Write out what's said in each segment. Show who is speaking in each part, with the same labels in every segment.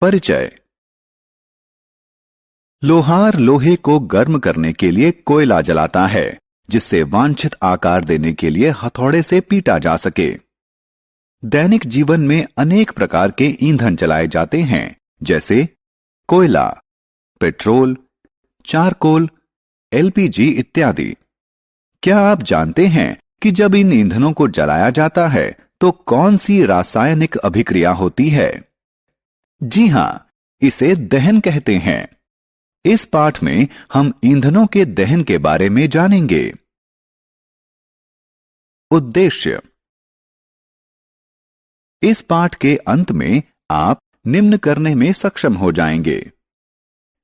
Speaker 1: परिचय। लोहार लोहे को गर्म करने के लिए कोयला जलाता है, जिससे वांछित आकार देने के लिए हथौड़े से पीटा जा सके। दैनिक जीवन में अनेक प्रकार के ईंधन जलाए जाते हैं, जैसे कोयला, पेट्रोल, चारकोल, एलपीजी इत्यादि। क्या आप जानते हैं कि जब इन ईंधनों को जलाया जाता है तो कौन सी रासायनिक अभिक्रिया होती है? जी हां, इसे दहन कहते हैं। इस पाठ में हम ईंधनों के दहन के बारे में जानेंगे। उद्देश्य। इस पाठ के अंत में आप निम्न करने में सक्षम हो जाएंगे: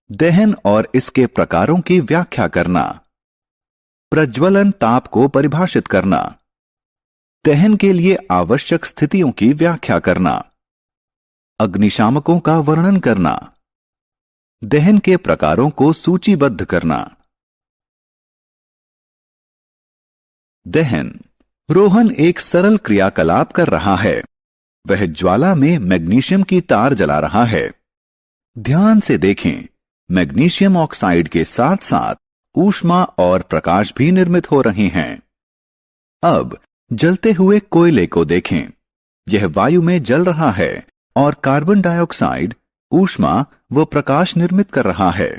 Speaker 1: दहन और इसके प्रकारों की व्याख्या करना, प्रज्वलन ताप को परिभाषित करना, दहन के लिए आवश्यक स्थितियों की व्याख्या करना, अग्निशामकों का वर्णन करना, दहन के प्रकारों को सूचीबद्ध करना। दहन। रोहन एक सरल क्रियाकलाप कर रहा है। वह ज्वाला में मैग्नीशियम की तार जला रहा है। ध्यान से देखें, मैग्नीशियम ऑक्साइड के साथ साथ ऊष्मा और प्रकाश भी निर्मित हो रहे हैं। अब जलते हुए कोयले को देखें। यह वायु में जल रहा है और कार्बन डाइऑक्साइड, ऊष्मा व प्रकाश निर्मित कर रहा है।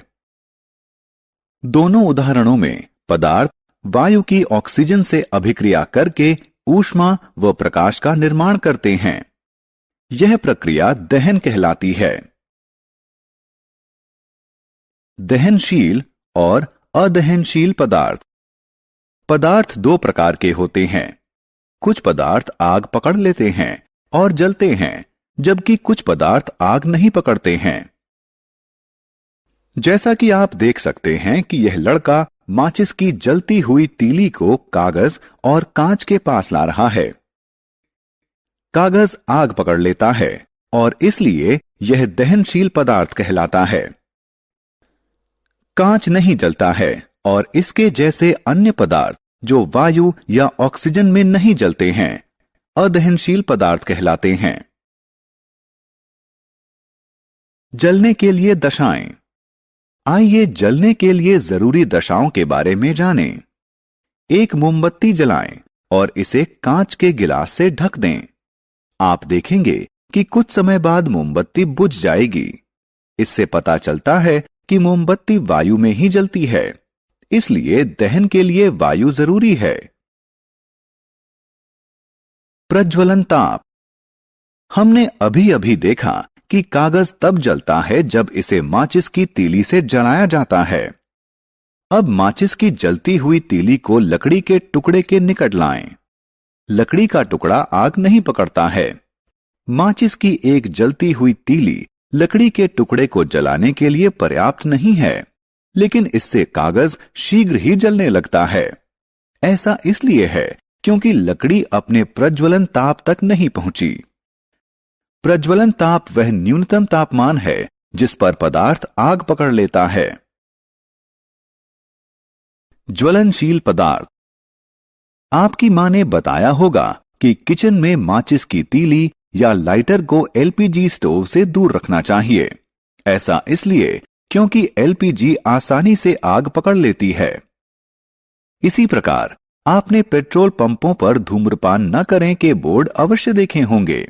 Speaker 1: दोनों उदाहरणों में पदार्थ वायु की ऑक्सीजन से अभिक्रिया करके ऊष्मा व प्रकाश का निर्माण करते हैं। यह प्रक्रिया दहन कहलाती है। दहनशील और अदहनशील पदार्थ। पदार्थ दो प्रकार के होते हैं। कुछ पदार्थ आग पकड़ लेते हैं और जलते हैं, जबकि कुछ पदार्थ आग नहीं पकड़ते हैं। जैसा कि आप देख सकते हैं कि यह लड़का माचिस की जलती हुई तीली को कागज और कांच के पास ला रहा है। कागज आग पकड़ लेता है और इसलिए यह दहनशील पदार्थ कहलाता है। कांच नहीं जलता है और इसके जैसे अन्य पदार्थ जो वायु या ऑक्सीजन में नहीं जलते हैं, अदहनशील पदार्थ कहलाते हैं। जलने के लिए दशाएं। आइए जलने के लिए जरूरी दशाओं के बारे में जानें। एक मोमबत्ती जलाएं और इसे कांच के गिलास से ढक दें। आप देखेंगे कि कुछ समय बाद मोमबत्ती बुझ जाएगी। इससे पता चलता है कि मोमबत्ती वायु में ही जलती है, इसलिए दहन के लिए वायु जरूरी है। प्रज्वलन ताप। हमने अभी अभी देखा कि कागज तब जलता है जब इसे माचिस की तीली से जलाया जाता है। अब माचिस की जलती हुई तीली को लकड़ी के टुकड़े के निकट लाएं। लकड़ी का टुकड़ा आग नहीं पकड़ता है। माचिस की एक जलती हुई तीली लकड़ी के टुकड़े को जलाने के लिए पर्याप्त नहीं है, लेकिन इससे कागज शीघ्र ही जलने लगता है। ऐसा इसलिए है क्योंकि लकड़ी अपने प्रज्वलन ताप तक नहीं पहुंची। प्रज्वलन ताप वह न्यूनतम तापमान है जिस पर पदार्थ आग पकड़ लेता है। ज्वलनशील पदार्थ। आपकी मां ने बताया होगा कि किचन में माचिस की तीली या लाइटर को एलपीजी स्टोव से दूर रखना चाहिए। ऐसा इसलिए क्योंकि एलपीजी आसानी से आग पकड़ लेती है। इसी प्रकार आपने पेट्रोल पंपों पर धूम्रपान न करें के बोर्ड अवश्य देखे होंगे।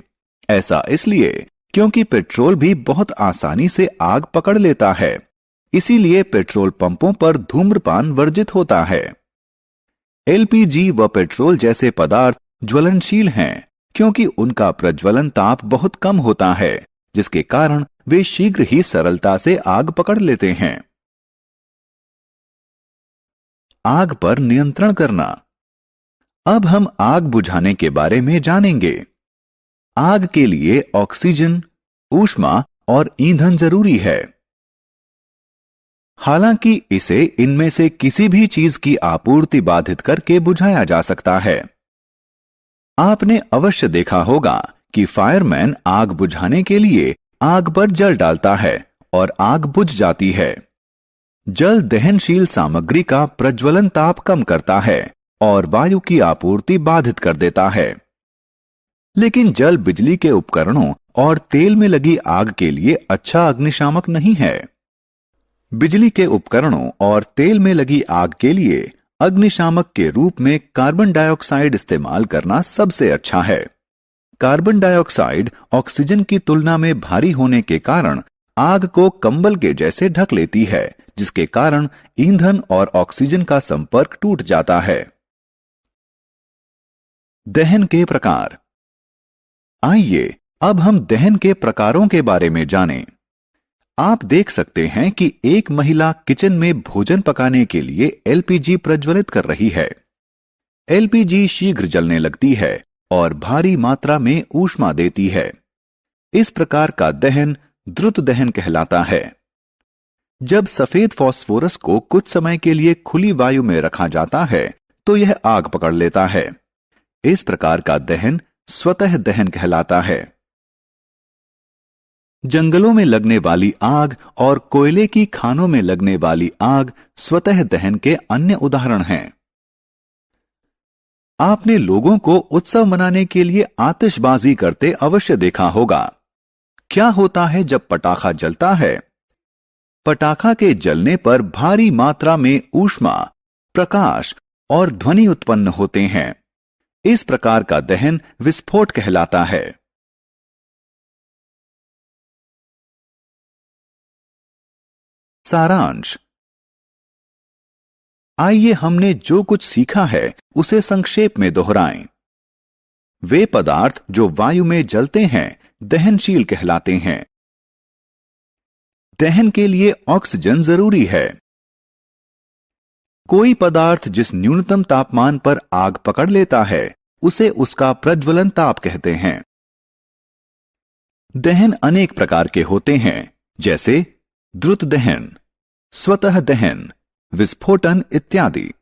Speaker 1: ऐसा इसलिए क्योंकि पेट्रोल भी बहुत आसानी से आग पकड़ लेता है, इसीलिए पेट्रोल पंपों पर धूम्रपान वर्जित होता है। एलपीजी व पेट्रोल जैसे पदार्थ ज्वलनशील हैं क्योंकि उनका प्रज्वलन ताप बहुत कम होता है, जिसके कारण वे शीघ्र ही सरलता से आग पकड़ लेते हैं। आग पर नियंत्रण करना। अब हम आग बुझाने के बारे में जानेंगे। आग के लिए ऑक्सीजन, ऊष्मा और ईंधन जरूरी है। हालांकि इसे इनमें से किसी भी चीज की आपूर्ति बाधित करके बुझाया जा सकता है। आपने अवश्य देखा होगा कि फायरमैन आग बुझाने के लिए आग पर जल डालता है और आग बुझ जाती है। जल दहनशील सामग्री का प्रज्वलन ताप कम करता है और वायु की आपूर्ति बाधित कर देता है। लेकिन जल बिजली के उपकरणों और तेल में लगी आग के लिए अच्छा अग्निशामक नहीं है। बिजली के उपकरणों और तेल में लगी आग के लिए अग्निशामक के रूप में कार्बन डाइऑक्साइड इस्तेमाल करना सबसे अच्छा है। कार्बन डाइऑक्साइड ऑक्सीजन की तुलना में भारी होने के कारण आग को कंबल के जैसे ढक लेती है, जिसके कारण ईंधन और ऑक्सीजन का संपर्क टूट जाता है। दहन के प्रकार। आइए अब हम दहन के प्रकारों के बारे में जानें। आप देख सकते हैं कि एक महिला किचन में भोजन पकाने के लिए एलपीजी प्रज्वलित कर रही है। एलपीजी शीघ्र जलने लगती है और भारी मात्रा में ऊष्मा देती है। इस प्रकार का दहन द्रुत दहन कहलाता है। जब सफेद फास्फोरस को कुछ समय के लिए खुली वायु में रखा जाता है तो यह आग पकड़ लेता है। इस प्रकार का दहन स्वतः दहन कहलाता है। जंगलों में लगने वाली आग और कोयले की खानों में लगने वाली आग स्वतः दहन के अन्य उदाहरण हैं। आपने लोगों को उत्सव मनाने के लिए आतिशबाजी करते अवश्य देखा होगा। क्या होता है जब पटाखा जलता है? पटाखा के जलने पर भारी मात्रा में ऊष्मा, प्रकाश और ध्वनि उत्पन्न होते हैं। इस प्रकार का दहन विस्फोट कहलाता है। सारांश। आइए हमने जो कुछ सीखा है उसे संक्षेप में दोहराएं। वे पदार्थ जो वायु में जलते हैं दहनशील कहलाते हैं। दहन के लिए ऑक्सीजन जरूरी है। कोई पदार्थ जिस न्यूनतम तापमान पर आग पकड़ लेता है उसे उसका प्रज्वलन ताप कहते हैं। दहन अनेक प्रकार के होते हैं, जैसे द्रुत दहन, स्वतः दहन, विस्फोटन इत्यादि।